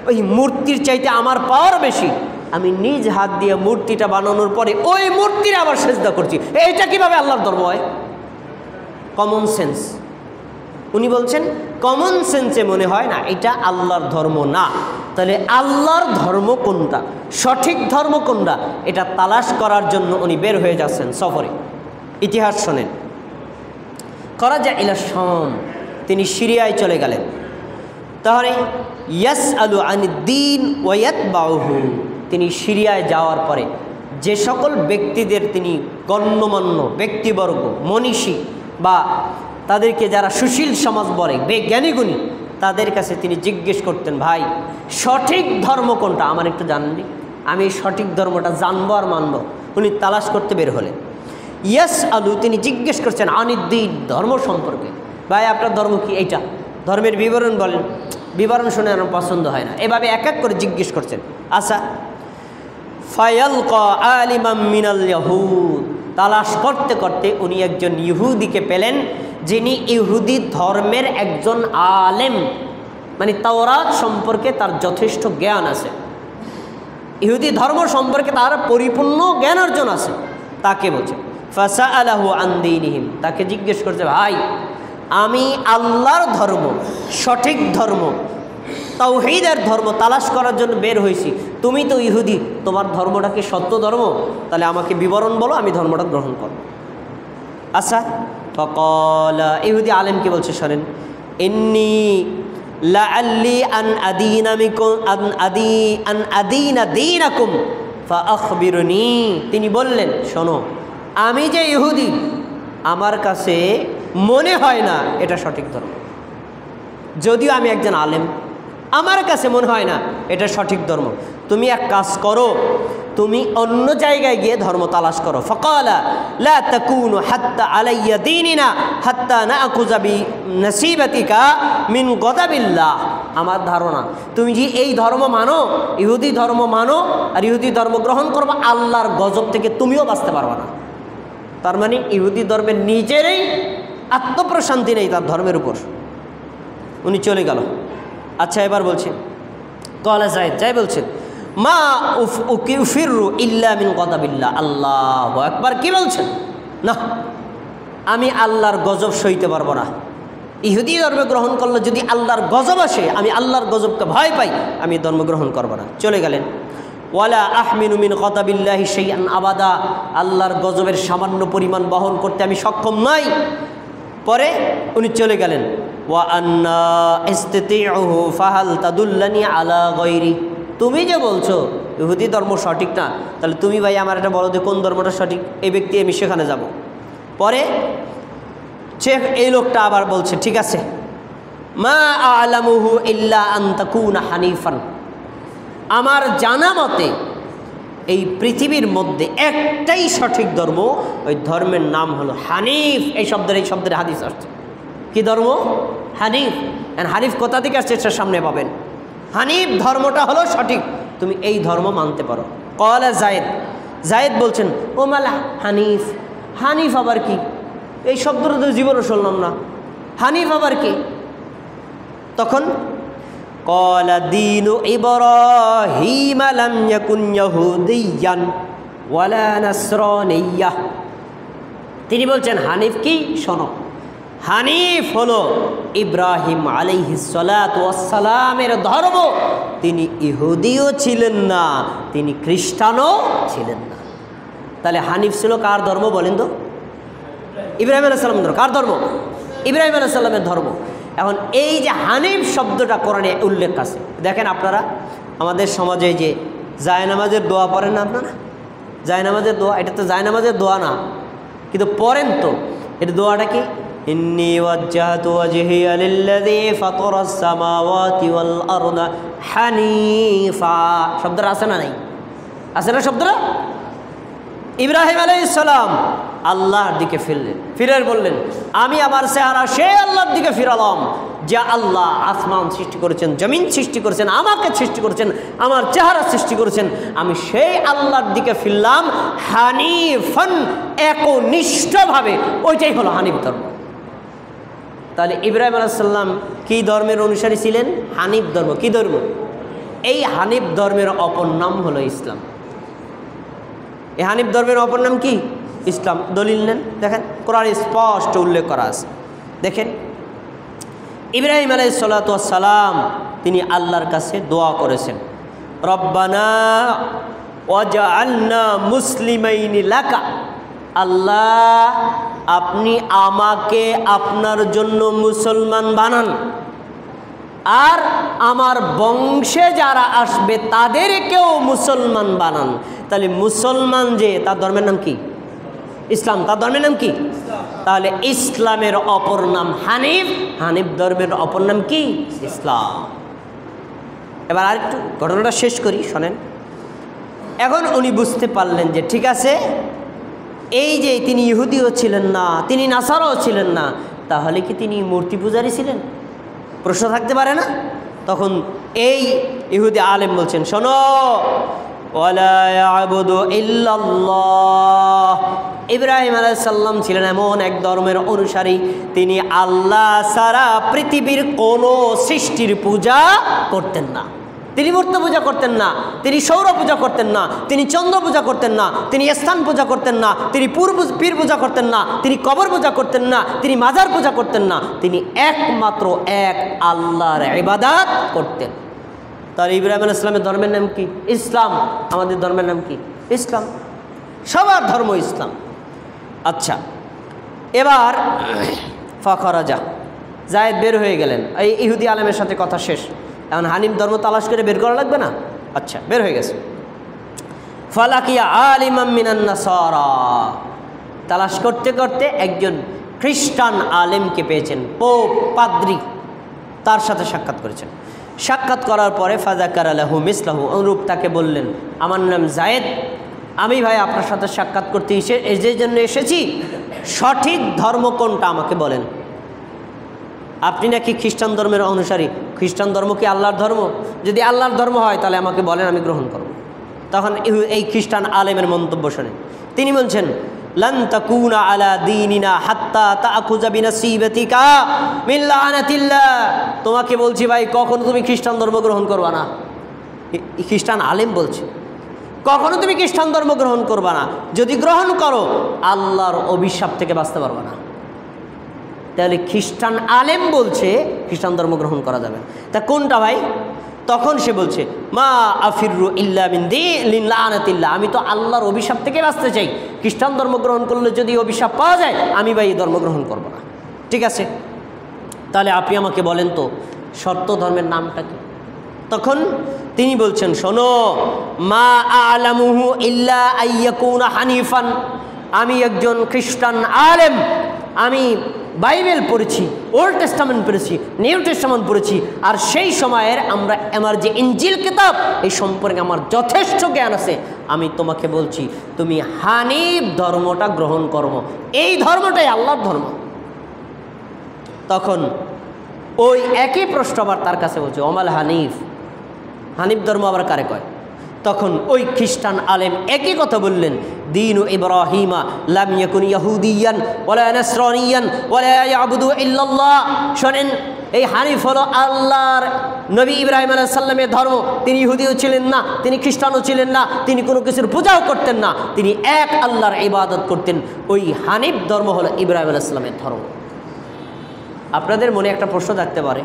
ওই মূর্তির চাইতে আমার পাওয়ার বেশি, আমি নিজ হাত দিয়ে মূর্তিটা বানানোর পরে ওই মূর্তির আবার সেজদা করছি, এইটা কিভাবে আল্লাহর ধর্ম হয়? Common sense. উনি বলছেন কমন সেন্সে মনে হয় না এটা আল্লাহর ধর্ম না। তাহলে আল্লাহর ধর্ম কোনটা, সঠিক ধর্ম কোনটা, এটা তালাশ করার জন্য উনি বের হয়ে যাচ্ছেন সফরে। ইতিহাস শোনেন। খরাজা ইলা শাম, তিনি সিরিয়ায় চলে গেলেন। তাহলে ইয়াসআলু আনিদ্দীন ওয়া ইয়াতবাউহু, তিনি সিরিয়ায় যাওয়ার পরে যে সকল ব্যক্তিদের তিনি গণ্যমান্য ব্যক্তিবর্গ, মনীষী বা তাদেরকে যারা সুশীল সমাজ বলে, জ্ঞানীগুণী, তাদের কাছে তিনি জিজ্ঞেস করতেন, ভাই সঠিক ধর্ম কোনটা আমার একটু জাননি, আমি সঠিক ধর্মটা জানবো আর মানব। উনি তালাশ করতে বের হলেন। ইয়াসআলু, তিনি জিজ্ঞেস করছেন আনিদ্দীন, ধর্ম সম্পর্কে। ভাই আপনার ধর্ম কি? এইটা ধর্মের বিবরণ বলেন। বিবরণ শুনে আমার পছন্দ হয় না, এভাবে এক এক করে জিজ্ঞেস করছেন। আচ্ছা, ফায়ালকা আলিমাম মিনাল ইয়াহুদ, তালাশ করতে করতে উনি একজন ইহুদিকে পেলেন, যিনি ইহুদি ধর্মের একজন আলেম, মানে তাওরাত সম্পর্কে তার যথেষ্ট জ্ঞান আছে, ইহুদি ধর্ম সম্পর্কে তার পরিপূর্ণ জ্ঞান অর্জন আছে। তাকে বলছে ফাসাআলাহু আন দীনিহিম, তাকে জিজ্ঞেস করছে, ভাই আমি আল্লাহর ধর্ম, সঠিক ধর্ম, তাওহীদের ধর্ম তালাশ করার জন্য বের হয়েছি, তুমি তো ইহুদি, তোমার ধর্মটা কি সত্য ধর্ম? তাহলে আমাকে বিবরণ বলো, আমি ধর্মটা গ্রহণ করব। আচ্ছা, ফাকালা, ইহুদি আলেমকে বলছে, শোনেন, ইন্নী লাআল্লি আন আদিনা মিকুম আন আদিনা দীনাকুম ফাআখবিরুনি। তিনি বললেন, শোনো, আমি যে ইহুদি, আমার কাছে মনে হয় না এটা সঠিক ধর্ম। যদিও আমি একজন আলেম, আমার কাছে মনে হয় না এটা সঠিক ধর্ম। তুমি এক কাজ করো, তুমি অন্য জায়গায় গিয়ে ধর্ম তালাশ করো। ফাকালা লা তাকুনু হাত্তা আলাইয়া দীনিনা হাত্তা নাআখুযা বিনাসিবাতিকা মিন গদাবিল্লাহ। আমার ধারণা, তুমি যে এই ধর্ম মানো, ইহুদি ধর্ম মানো, আর ইহুদি ধর্ম গ্রহণ করবে, আল্লাহর গজব থেকে তুমিও বাঁচতে পারবে না। তার মানে ইহুদি ধর্মের নিজেরই আত্মপ্রশান্তি নেই তার ধর্মের উপর। উনি চলে গেল। আচ্ছা, এবার বলছেন, কলা যাই বলছেন, মা উফিরু ইল্লা মিন গদাবিল্লাহ। আল্লাহু আকবার, কি বলছেন? না, আমি আল্লাহর গজব সইতে পারবো না। ইহুদি ধর্ম গ্রহণ করলে যদি আল্লাহর গজব আসে, আমি আল্লাহর গজবকে ভয় পাই, আমি ধর্ম গ্রহণ করবো না। চলে গেলেন। ওয়ালা আহমিনু মিন গদাবিল্লাহি শাইআন আবাদা, আল্লাহর গজবের সামান্য পরিমাণ বহন করতে আমি সক্ষম নই। পরে উনি চলে গেলেন। ওয়া আন্না ইসতিতিউহু ফাহাল তাদুল্লানি আলা গায়রি। তুমি যে বলছো ইহুদি ধর্ম সঠিক না, তাহলে তুমি ভাই আমার একটা বলো যে কোন ধর্মটা সঠিক, এই ব্যক্তি আমি সেখানে যাব। পরে এই লোকটা আবার বলছে, ঠিক আছে, মা আ'লামুহু ইল্লা আন তাকুনা হানিফান। আমার জানা মতে এই পৃথিবীর মধ্যে একটাই সঠিক ধর্ম, ওই ধর্মের নাম হলো হানিফ। এই শব্দের হাদিস আসছে। কি ধর্ম? হানিফ। হানিফ কোথা থেকে আসছে সেটা সামনে পাবেন। হানিফ ধর্মটা হলো সঠিক, তুমি এই ধর্ম মানতে পারো। ক্বালা যায়েদ বলছেন, ও মালা হানিফ, হানিফ আবার কি? এই শব্দটা তো জীবনও শুনলাম না, হানিফ আবার কি? তখন ক্বালা দীনু ইব্রাহিম লাম ইয়াকুন ইয়াহুদিয়ান ওয়ালা নাসরানিয়্যা। তিনি বলছেন হানিফ কি? শোনো, হানিফ হলো ইব্রাহিম আলাইহিস সালাতু ওয়াস সালামের ধর্ম। তিনি ইহুদিও ছিলেন না, তিনি খ্রিস্টানও ছিলেন না। তাহলে হানিফ ছিল কার ধর্ম বলেন তো? ইব্রাহিম আলাইহিস সালামের ধর্ম। কার ধর্ম? ইব্রাহিম আলাইহিস সালামের ধর্ম। এখন এই যে হানিফ শব্দটা কোরআনে উল্লেখ আছে, দেখেন আপনারা আমাদের সমাজে যে জায়নামাজের দোয়া পড়েন না আপনারা, জায়নামাজের দোয়া, এটা তো জায়নামাজের দোয়া না, কিন্তু পড়েন তো। এটা দোয়াটা কি? ইন্নী ওয়াজ্জাহতু ওয়াজহিয়া লিল্লাযী ফাতারাস সামাওয়াতি ওয়াল আরদা হানিফা। শব্দটা আছে না? নাই? আছে না শব্দটা? ইব্রাহিম আলাইহিস সালাম আল্লাহর দিকে ফিরে বললেন, আমি আমার চেহারা সেই আল্লাহর দিকে ফিরালাম যে আল্লাহ আসমান সৃষ্টি করেছেন, জমিন সৃষ্টি করেছেন, আমাকে সৃষ্টি করেছেন, আমার চেহারা সৃষ্টি করেছেন। আমি সেই আল্লাহর দিকে ফিরলাম হানিফান, একনিষ্ঠভাবে। ওইটাই হলো হানিফ ধর্ম। তাহলে ইব্রাহিম আলাইহিস সালাম কী ধর্মের অনুসারী ছিলেন? হানিফ ধর্ম। কী ধর্ম? এই হানিফ ধর্মের অপর নাম হলো ইসলাম। এই হানিফ ধর্মের অপর নাম কি? ইসলাম। দলিল নেন, দেখেন কোরআনে স্পষ্ট উল্লেখ করা আছে। দেখেন ইব্রাহিম আলাইহিস সালাতু ওয়াস সালাম তিনি আল্লাহর কাছে দোয়া করেছেন, রব্বানা ওয়াজআলনা মুসলিমাইনি লাকা। আল্লাহ, আপনি আমাকে আপনার জন্য মুসলমান বানান, আর আমার বংশে যারা আসবে তাদেরকেও মুসলমান বানান। তাহলে মুসলমান যে, তার ধর্মের নাম কি? ইসলাম। তার ধর্মের নাম কি? তাহলে ইসলামের অপর নাম হানিফ, হানিফ ধর্মের অপর নাম কি? ইসলাম। এবার আরেকটু ঘটনাটা শেষ করি, শোনেন। এখন উনি বুঝতে পারলেন যে ঠিক আছে, এই যে তিনি ইহুদিও ছিলেন না, তিনি নাসারাও ছিলেন না, তাহলে কি তিনি মূর্তি পূজারী ছিলেন? প্রশ্ন থাকতে পারে না? তখন এই ইহুদি আলেম বলছেন, শোনো, ওয়ালা ইয়াবুদু ইল্লাল্লাহ। ইব্রাহিম আলাইহিস সালাম ছিলেন এমন এক ধর্মের অনুসারী, তিনি আল্লাহ ছাড়া পৃথিবীর কোনো সৃষ্টির পূজা করতেন না। তিনি মূর্তি পূজা করতেন না, তিনি সৌর পূজা করতেন না, তিনি চন্দ্র পূজা করতেন না, তিনি স্থান পূজা করতেন না, তিনি পীর পূজা করতেন না, তিনি কবর পূজা করতেন না, তিনি মাজার পূজা করতেন না, তিনি একমাত্র এক আল্লাহর ইবাদত করতেন। তার ইব্রাহিম আলাইহিস সালামের ধর্মের নাম কি? ইসলাম। আমাদের ধর্মের নাম কি? ইসলাম। সবার ধর্ম ইসলাম। আচ্ছা, এবার ফাখরাজা, জায়েদ বের হয়ে গেলেন। এই ইহুদি আলেমের সাথে কথা শেষ, এখন হানিফ ধর্ম তালাশ করে বের করা লাগবে না? আচ্ছা, বের হয়ে গেছে। ফালাকিয়া আলিমাম মিনান নাসারা, তালাশ করতে করতে একজন খ্রিস্টান আলেমকে পেয়েছেন, পোপ পাদ্রী, তার সাথে সাক্ষাৎ করেছেন। সাক্ষাৎ করার পরে ফাযাকারা লাহু মিসলাহু, অনুরূপ তাকে বললেন, আমার নাম জায়েদ, আমি ভাই আপনার সাথে সাক্ষাৎ করতে যে জন্য এসেছি, সঠিক ধর্ম কোনটা আমাকে বলেন। আপনি নাকি খ্রিস্টান ধর্মের অনুসারী, খ্রিস্টান ধর্ম কি আল্লাহর ধর্ম? যদি আল্লাহর ধর্ম হয় তাহলে আমাকে বলেন, আমি গ্রহণ করব। তখন এই খ্রিস্টান আলেমের মন্তব্য শুনে তিনি বলছেন, লান তাকুনা আলা দীনিনা হাত্তা তাআখুযা বিনাসিবাতিকা মিন লানাতিল্লাহ। তোমাকে বলছি ভাই, কখনো তুমি খ্রিস্টান ধর্ম গ্রহণ করবা না। খ্রিস্টান আলেম বলছে কখনো তুমি খ্রিস্টান ধর্ম গ্রহণ করবা না, যদি গ্রহণ করো আল্লাহর অভিশাপ থেকে বাঁচতে পারবা না। তাহলে খ্রিস্টান আলেম বলছে খ্রিস্টান ধর্ম গ্রহণ করা যাবে, তা কোনটা ভাই? তখন সে বলছে, মা আফিরু ইল্লা মিন লানাতিল্লাহ, আমি তো আল্লাহর অভিশাপ থেকে বাঁচতে চাই, খ্রিস্টান ধর্ম গ্রহণ করলে যদি অভিশাপ পাওয়া যায় আমি ভাই এই ধর্ম গ্রহণ করব না। ঠিক আছে, তাহলে আপনি আমাকে বলেন তো সত্য ধর্মের নামটা কি? তখন তিনি বলছেন, শোনো, মা আলামুহু ইল্লা আইয়াকুনা হানিফান, আমি একজন খ্রিস্টান আলেম, আমি বাইবেল পড়েছি, ওল্ড টেস্টামেন্ট পড়েছি, নিউ টেস্টামেন্ট পড়েছি, আর সেই সময়ের আমার যে ইনজিল কিতাব এই সম্পর্কে আমার যথেষ্ট জ্ঞান আছে। আমি তোমাকে বলছি তুমি হানিফ ধর্মটা গ্রহণ করো, এই ধর্মটাই আল্লাহর ধর্ম। তখন ওই একই প্রশ্ন আবার তার কাছে বলছে, ওমাল হানিফ, হানিফ ধর্ম আবার কারে কয়? তখন ওই খ্রিস্টান আলেম একই কথা বললেন, দীনু ইব্রাহিমা লাম ইয়াকুন ইয়াহুদিয়ান ওয়ালা নাসরানিয়ান ওয়ালা ইয়াবুদু ইল্লাল্লাহ। শোনেন, এই হানিফ হলো আল্লাহর নবী ইব্রাহিম আলাইহিস সালামের ধর্ম। তিনি ইহুদিও ছিলেন না, তিনি খ্রিস্টানও ছিলেন না, তিনি কোনো কিছুর পূজাও করতেন না, তিনি এক আল্লাহর ইবাদত করতেন। ওই হানিফ ধর্ম হলো ইব্রাহিম আলাইহিস সালামের ধর্ম। আপনাদের মনে একটা প্রশ্ন থাকতে পারে,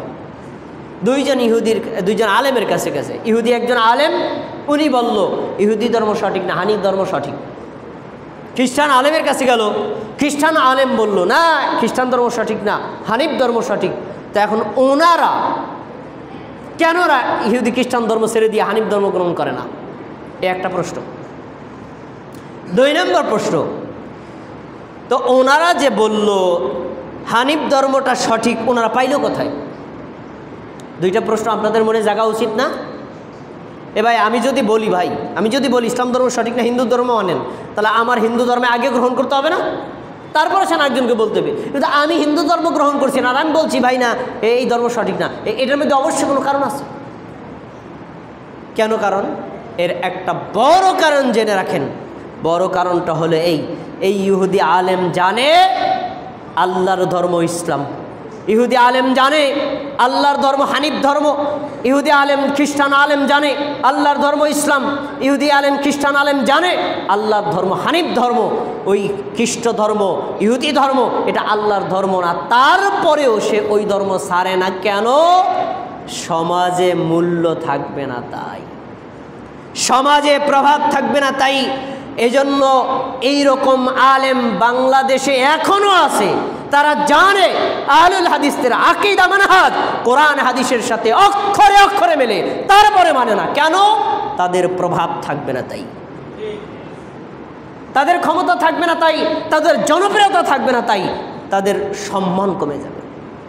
দুইজন আলেমের কাছে গেছে, ইহুদি একজন আলেম, উনি বলল ইহুদি ধর্ম সঠিক না, হানিফ ধর্ম সঠিক। খ্রিস্টান আলেমের কাছে গেল, খ্রিস্টান আলেম বলল না, খ্রিস্টান ধর্ম সঠিক না, হানিফ ধর্ম সঠিক। তা এখন ওনারা কেন ইহুদি খ্রিস্টান ধর্ম ছেড়ে দিয়ে হানিফ ধর্ম গ্রহণ করে না? এ একটা প্রশ্ন। 2 নম্বর প্রশ্ন, তো ওনারা যে বলল হানিফ ধর্মটা সঠিক, ওনারা পাইল কোথায়? 2টা প্রশ্ন আপনাদের মনে জাগা উচিত না? এ ভাই, আমি যদি বলি ইসলাম ধর্ম সঠিক না, হিন্দু ধর্ম মানেন, তাহলে আমার হিন্দু ধর্মে আগে গ্রহণ করতে হবে না? তারপরে সে একজনকে বলতে হবে। কিন্তু আমি হিন্দু ধর্ম গ্রহণ করছি না, আর আমি বলছি ভাই না এই ধর্ম সঠিক না, এটার মধ্যে অবশ্যই কোনো কারণ আছে। কেন কারণ? এর একটা বড় কারণ জেনে রাখেন। বড় কারণটা হলো এই ইহুদি আলেম জানে আল্লাহর ধর্ম ইসলাম, ইহুদি আলেম জানে আল্লাহর ধর্ম হানিফ ধর্ম, ইহুদি আলেম খ্রিস্টান আলেম জানে আল্লাহর ধর্ম ইসলাম, ইহুদি আলেম খ্রিস্টান আলেম জানে আল্লাহর ধর্ম হানিফ ধর্ম। ওই খ্রিস্ট ধর্ম, ইহুদি ধর্ম এটা আল্লাহর ধর্ম না, তারপরেও সে ওই ধর্ম ছাড়ে না। কেন? সমাজে মূল্য থাকবে না তাই, সমাজে প্রভাব থাকবে না তাই। এজন্য এইরকম আলেম বাংলাদেশে এখনো আছে, তারা জানে আহলুল হাদিসদের আকীদা মানহাজ কোরআন হাদিসের সাথে অক্ষরে অক্ষরে মেলে, তারপরে মানে না। কেন? তাদের প্রভাব থাকবে না তাই, তাদের ক্ষমতা থাকবে না তাই, তাদের জনপ্রিয়তা থাকবে না তাই, তাদের সম্মান কমে যাবে।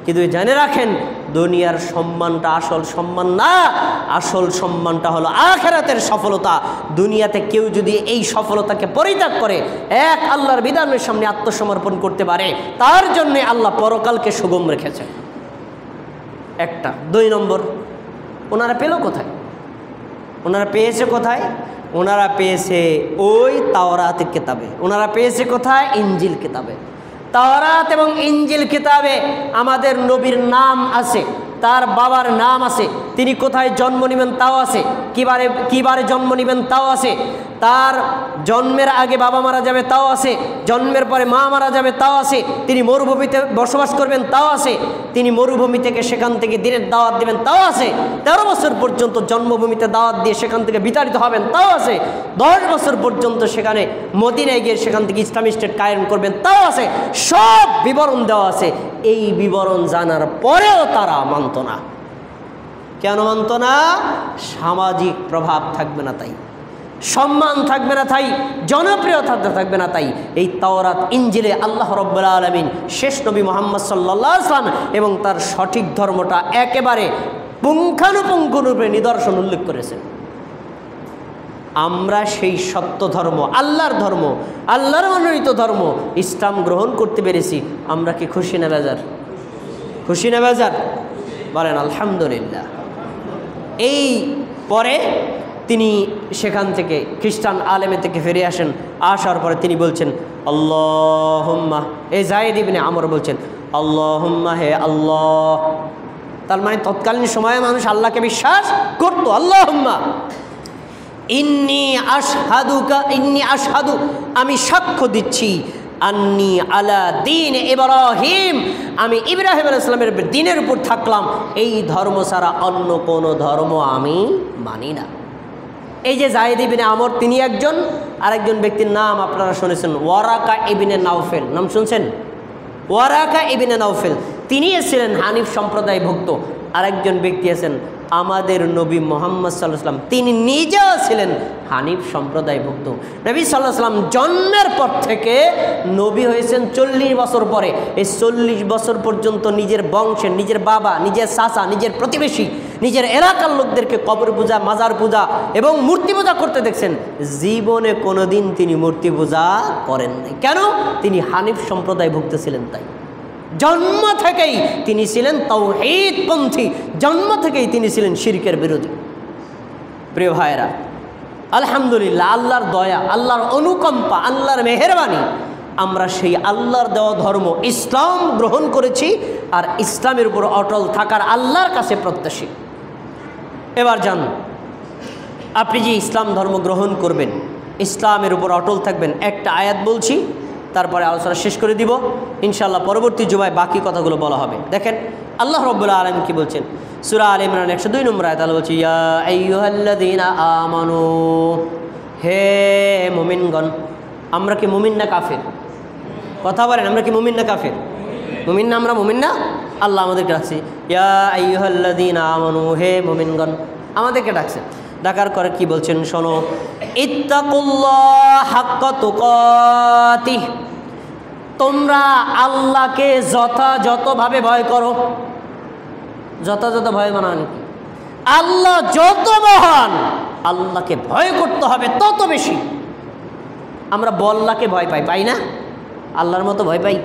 কিন্তু জেনে রাখেন, দুনিয়ার সম্মানটা আসল সম্মান না, আসল সম্মানটা হলো আখিরাতের সফলতা। দুনিয়াতে কেউ যদি এই সফলতাকে পরিত্যাগ করে, এক আল্লাহর বিধানের সামনে আত্মসমর্পণ করতে পারে, তার জন্য আল্লাহ পরকালকে সুগম রেখেছেন। একটা। 2 নম্বর, ওনারা পেল কোথায়? ওনারা পেয়েছে কোথায়? ওনারা পেয়েছে ওই তাওরাত কিতাবে। ওনারা পেয়েছে কোথায়? ইনজিল কিতাবে। তাওরাত এবং ইনজিল কিতাবে আমাদের নবীর নাম আছে, তার বাবার নাম আছে, তিনি কোথায় জন্ম নেবেন তাও আছে, কিবারে জন্ম নেবেন তাও আছে, তার জন্মের আগে বাবা মারা যাবে তাও আছে, জন্মের পরে মা মারা যাবে তাও আছে, তিনি মরুভূমিতে বসবাস করবেন তাও আছে, তিনি মরুভূমি থেকে সেখান থেকে দিনের দাওয়াত দেবেন তাও আছে, 13 বছর পর্যন্ত জন্মভূমিতে দাওয়াত দিয়ে সেখান থেকে বিতাড়িত হবেন তাও আছে, 10 বছর পর্যন্ত সেখানে মদিনায় গিয়ে সেখান থেকে ইসলামিক স্টেট কায়েম করবেন তাও আছে। সব বিবরণ দেওয়া আছে। এই বিবরণ জানার পরেও তারা মানত না। কেন মানত না? সামাজিক প্রভাব থাকবে না তাই, সম্মান থাকবে না তাই, জনপ্রিয়তা থাকবে না তাই। এই তাওরাত ইনজিলে আল্লাহ রাব্বুল আলামিন শেষ নবী মুহাম্মদ সাল্লাল্লাহু আলাইহি ওয়াসাল্লাম এবং তার সঠিক ধর্মটা একেবারে পুঙ্খানুপুঙ্খরূপে নিদর্শন উল্লেখ করেছেন। আমরা সেই সত্য ধর্ম, আল্লাহর ধর্ম, আল্লাহর মনোনীত ধর্ম ইসলাম গ্রহণ করতে পেরেছি। আমরা কি খুশি না বেজার? খুশি না বেজার? বলেন আলহামদুলিল্লাহ। এই পরে তিনি সেখান থেকে খ্রিস্টান আলেমে থেকে ফিরে আসেন। আসার পরে তিনি বলছেন আল্লাহুম্মা, এই যায়েদ ইবনে আমর বলছেন আল্লাহুম্মা, হে আল্লাহ। তার মানে তৎকালীন সময়ে মানুষ আল্লাহকে বিশ্বাস করতো। আল্লাহুম্মা ইন্নী আশহাদু, আমি সাক্ষ্য দিচ্ছি, আন্নী আলা দীন ইব্রাহিম, আমি ইব্রাহিম আলাইহিস সালামের দিনের উপর থাকলাম, এই ধর্ম ছাড়া অন্য কোনো ধর্ম আমি মানি না। এই যে যায়েদ ইবনে আমর, তিনি একজন। আরেকজন ব্যক্তির নাম আপনারা শুনেছেন, ওয়ারাকা ইবনে নাওফেল, নাম শুনছেন? ওয়ারাকা ইবনে নাওফেল, তিনি ছিলেন হানিফ সম্প্রদায়ভুক্ত। আরেকজন ব্যক্তি আছেন আমাদের নবী মুহাম্মদ সাল্লাল্লাহু আলাইহি ওয়াসাল্লাম, তিনি নিজেও ছিলেন হানিফ সম্প্রদায়ভুক্ত। নবী সাল্লাল্লাহু আলাইহি ওয়াসাল্লাম জন্মের পর থেকে নবী হয়েছেন 40 বছর পরে। এই 40 বছর পর্যন্ত নিজের বংশের, নিজের বাবা, নিজের চাচা, নিজের প্রতিবেশী, নিজের এলাকার লোকদেরকে কবর পূজা, মাজার পূজা এবং মূর্তি পূজা করতে দেখছেন। জীবনে কোনোদিন তিনি মূর্তি পূজা করেন নাই। কেন? তিনি হানিফ সম্প্রদায়ভুক্ত ছিলেন তাই। জন্ম থেকেই তিনি ছিলেন তাওহীদপন্থী, জন্ম থেকেই তিনি ছিলেন শিরকের বিরোধী। প্রিয় ভাইয়েরা, আলহামদুলিল্লাহ, আল্লাহর দয়া, আল্লাহর অনুকম্পা, আল্লাহর মেহেরবানি, আমরা সেই আল্লাহর দেওয়া ধর্ম ইসলাম গ্রহণ করেছি আর ইসলামের উপর অটল থাকার আল্লাহর কাছে প্রত্যাশী। এবার যান, আপনি যে ইসলাম ধর্ম গ্রহণ করবেন, ইসলামের উপর অটল থাকবেন, একটা আয়াত বলছি, তারপরে আলোচনা শেষ করে দিব ইনশাআল্লাহ। পরবর্তী জুমায় বাকি কথাগুলো বলা হবে। দেখেন আল্লাহ রাব্বুল আলামিন কি বলছেন, সূরা আলে ইমরান 102 নম্বর আয়াত আল্লাহ বলছে, ইয়া আইয়ুহাল্লাযীনা আমানু, হে মুমিনগণ। আমরা কি মুমিন না কাফের? কথা বলেন, আমরা কি মুমিন না কাফের? মুমিন না? আমরা মুমিন না? আল্লাহ আমাদেরকে ডাকছে ইয়া আইয়ুহাল্লাযীনা আমানু, হে মুমিনগণ, আমাদেরকে ডাকছে। ডাকার করে কি বলছেন শোনো, ইত্তাকুল্লাহ হাক্কা তুকাতিহ, তোমরা আল্লাহকে যথাযথভাবে ভয় করো। যথাযথ ভয় মানে কি? আল্লাহ যত মহান, আল্লাহকে ভয় করতে হবে তত বেশি। আমরা বল্লাকে ভয় পাই, পাই না? আল্লাহর মতো ভয় পাই?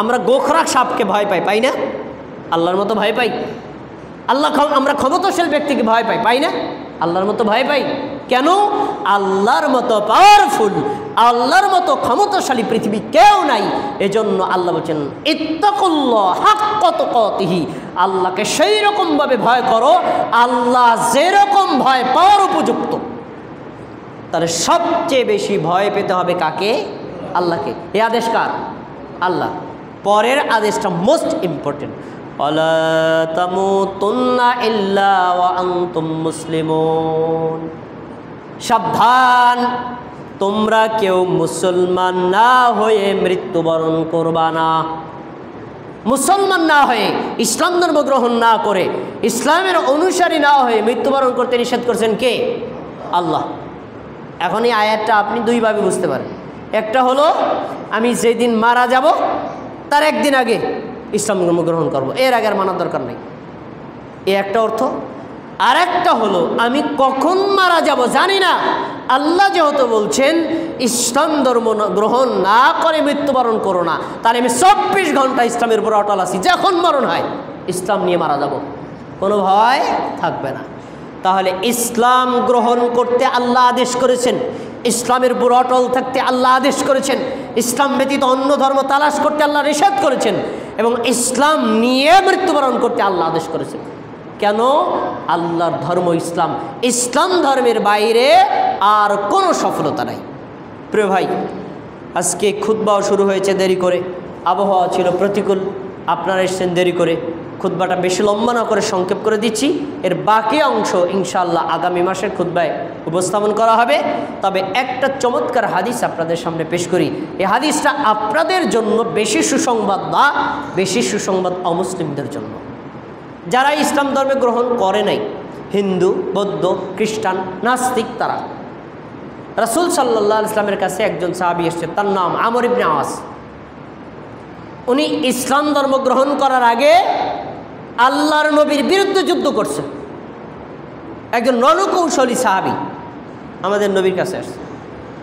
আমরা গোখরা সাপকে ভয় পাই, পাই না? আল্লাহর মতো ভয় পাই? আমরা ক্ষমতাশীল ব্যক্তিকে ভয় পাই, পাই না? আল্লাহর মতো ভয় পাই কেন? আল্লাহর মতো পাওয়ারফুল, আল্লাহর মতো ক্ষমতাশালী পৃথিবী কেউ নাই। এজন্য আল্লাহ বলছেন ইত্তাকুল্লাহ হাক্কা তুকাতিহি, আল্লাহকে সেই রকমভাবে ভয় করো আল্লাহ যেরকম ভয় পাওয়ার উপযুক্ত। তাহলে সবচেয়ে বেশি ভয় পেতে হবে কাকে? আল্লাহকে। এই আদেশ কার? আল্লাহ। পরের আদেশটা মোস্ট ইম্পর্টেন্ট, ওয়ালা তামুতুন্না ইল্লা ওয়া আনতুম মুসলিমুন, সাবধান, তোমরা কেউ মুসলমান না হয়ে মৃত্যুবরণ করবা না। মুসলমান না হয়ে, ইসলাম ধর্ম গ্রহণ না করে, ইসলামের অনুসারী না হয়ে মৃত্যুবরণ করতে নিষেধ করছেন কে? আল্লাহ। এখন এই আয়াতটা আপনি দুইভাবে বুঝতে পারেন। একটা হলো আমি যেদিন মারা যাব তার একদিন আগে ইসলাম ধর্ম গ্রহণ করব, এর আগে আর মানার দরকার নেই, এ একটা অর্থ। আর একটা হলো আমি কখন মারা যাব জানি না, আল্লাহ যেহেতু বলছেন ইসলাম ধর্ম গ্রহণ না করে মৃত্যুবরণ করো না, তাহলে আমি 24 ঘন্টা ইসলামের উপর অটল আছি, যখন মরণ হয় ইসলাম নিয়ে মারা যাব, কোনো ভয় থাকবে না। তাহলে ইসলাম গ্রহণ করতে আল্লাহ আদেশ করেছেন, ইসলামের উপর অটল থাকতে আল্লাহ আদেশ করেছেন, ইসলাম ব্যতীত অন্য ধর্ম তালাশ করতে আল্লাহ নিষেধ করেছেন, এবং ইসলাম নিয়ে মৃত্যুবরণ করতে আল্লাহ আদেশ করেছেন। কেন? আল্লাহর ধর্ম ইসলাম, ইসলাম ধর্মের বাইরে আর কোনো সফলতা নাই। প্রিয় ভাই, আজকে খুতবাও শুরু হয়েছে দেরি করে, আবহাওয়া ছিল প্রতিকূল, আপনারা এসেছেন দেরি করে। খুতবাটা বেশি লম্বা না করে সংক্ষেপ করে দিচ্ছি, এর বাকি অংশ ইনশাআল্লাহ আগামী মাসের খুতবায় উপস্থাপন করা হবে। তবে একটা চমৎকার হাদিস আপনাদের সামনে পেশ করি। এই হাদিসটা আপনাদের জন্য বেশি সুসংবাদ বা বেশি সুসংবাদ অমুসলিমদের জন্য, যারা ইসলাম ধর্মে গ্রহণ করে নাই, হিন্দু, বৌদ্ধ, খ্রিস্টান, নাস্তিক। তারা রাসূল সাল্লাল্লাহু আলাইহি ওয়াসাল্লামের কাছে একজন সাহাবী এসেছে, তার নাম আমর ইবনে আস। উনি ইসলাম ধর্ম গ্রহণ করার আগে আল্লাহর নবীর বিরুদ্ধে যুদ্ধ করছে। একজন রণকৌশলী সাহাবী আমাদের নবীর কাছে আসছে,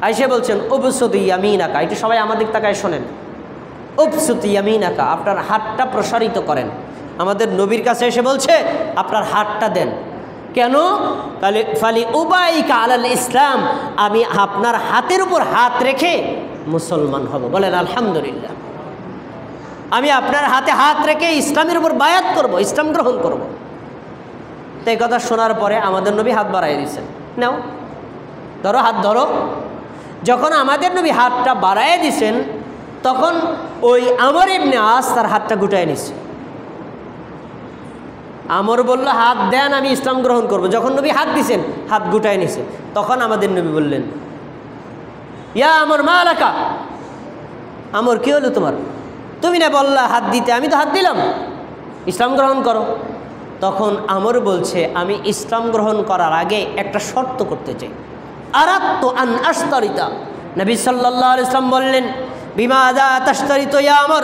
আইসে বলছেন উবসুত ইয়ামিনাকা। এটা সবাই আমাদের তাকায় শোনেন। উবসুত ইয়ামিনাকা, আপনার হাতটা প্রসারিত করেন। আমাদের নবীর কাছে এসে বলছে আপনার হাতটা দেন। কেন? তাহলে ফালি উবাইকা আলাল ইসলাম, আমি আপনার হাতের উপর হাত রেখে মুসলমান হব। বলেন আলহামদুলিল্লাহ। আমি আপনার হাতে হাত রেখে ইসলামের উপর বায়াত করব, ইসলাম গ্রহণ করব। তো এই কথা শোনার পরে আমাদের নবী হাত বাড়াই দিয়েছেন, নাও ধরো, হাত ধরো। যখন আমাদের নবী হাতটা বাড়াই দিয়েছেন, তখন ওই আমর ইবনে আস তার হাতটা গুটায় নিচ্ছে। আমর বলল হাত দেন, আমি ইসলাম গ্রহণ করব। যখন নবী হাত দিছেন, হাত গুটায় নিছে। তখন আমাদের নবী বললেন, ইয়া আমর মা লাকা, আমর কি হলো তোমার? তুমি না বললা হাত দিতে, আমি তো হাত দিলাম, ইসলাম গ্রহণ করো। তখন আমর বলছে, আমি ইসলাম গ্রহণ করার আগে একটা শর্ত করতে চাই। আরাদতু আন আশতারিতা। নবী সাল্লাল্লাহু আলাইহি ওয়াসাল্লাম বললেন, বিমাযা তাশতারিতু ইয়া আমর,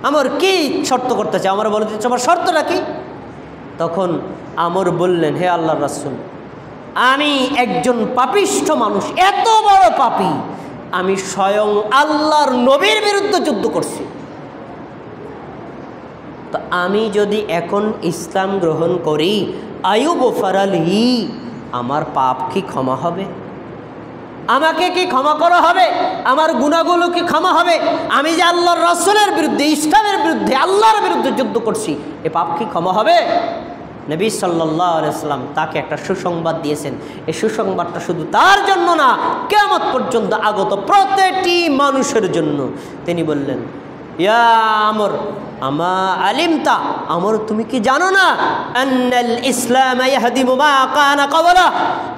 আমর কি শর্ত করতে চাই? আমর বলতে, তোমার শর্তটা কি? তখন আমর বললেন, হে আল্লাহর রাসূল, আমি একজন পাপিষ্ঠ মানুষ, এত বড় পাপী, আমি স্বয়ং আল্লাহর নবীর বিরুদ্ধে যুদ্ধ করছি। তো আমি যদি এখন ইসলাম গ্রহণ করি, আয়ুব ফারালি, আমার পাপ কি ক্ষমা হবে? আমাকে কি ক্ষমা করা হবে? আমার গুনাহগুলো কি ক্ষমা হবে? আমি যে আল্লাহর রাসূলের বিরুদ্ধে, ইসলামের বিরুদ্ধে, আল্লাহর বিরুদ্ধে যুদ্ধ করছি, এ পাপ কি ক্ষমা হবে? নবী সাল্লাল্লাহু আলাইহি ওয়াসাল্লাম তাকে একটা সুসংবাদ দিয়েছেন। এই সুসংবাদটা শুধু তার জন্য না, কিয়ামত পর্যন্ত আগত প্রতিটি মানুষের জন্য। তিনি বললেন, ইয়া আমর আমা আলিমতা, আমর তুমি কি জানো না, আন্নাল ইসলাম ইয়াহদিমু মা কানা ক্বাবলা,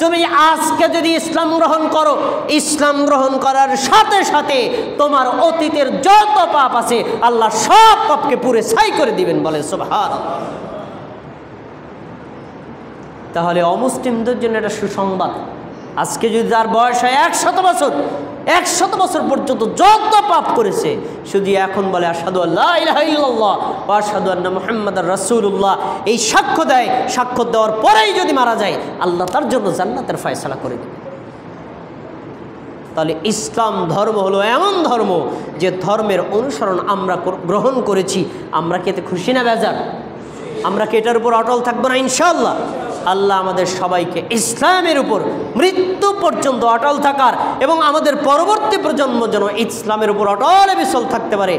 তুমি আজকে যদি ইসলাম গ্রহণ করো, ইসলাম গ্রহণ করার সাথে সাথে তোমার অতীতের যত পাপ আছে আল্লাহ সব পাপকে পুরে ছাই করে দিবেন। বলে সুবহানাল্লাহ। তাহলে অমুসলিমদের জন্য এটা সুসংবাদ। আজকে যদি তার বয়স হয় 100 বছর, 100 বছর পর্যন্ত যত পাপ করেছে, শুধু এখন বলে আশহাদু আল্লা ইলাহা ইল্লাল্লাহ ওয়া আশহাদু আন্না মুহাম্মাদার রাসূলুল্লাহ, এই সাক্ষ্য দেয়। সাক্ষ্য দেওয়ার পরেই যদি মারা যায়, আল্লাহ তার জন্য জান্নাতের ফয়সালা করে দেবে। তাহলে ইসলাম ধর্ম হলো এমন ধর্ম যে ধর্মের অনুসরণ আমরা গ্রহণ করেছি। আমরা কি এতে খুশি না বেজার? আমরা কি এটার উপর অটল থাকবো না ইনশাআল্লাহ? আল্লাহ আমাদের সবাইকে ইসলামের উপর মৃত্যু পর্যন্ত অটল থাকার এবং আমাদের পরবর্তী প্রজন্ম যেন ইসলামের উপর অটল বিচল থাকতে পারে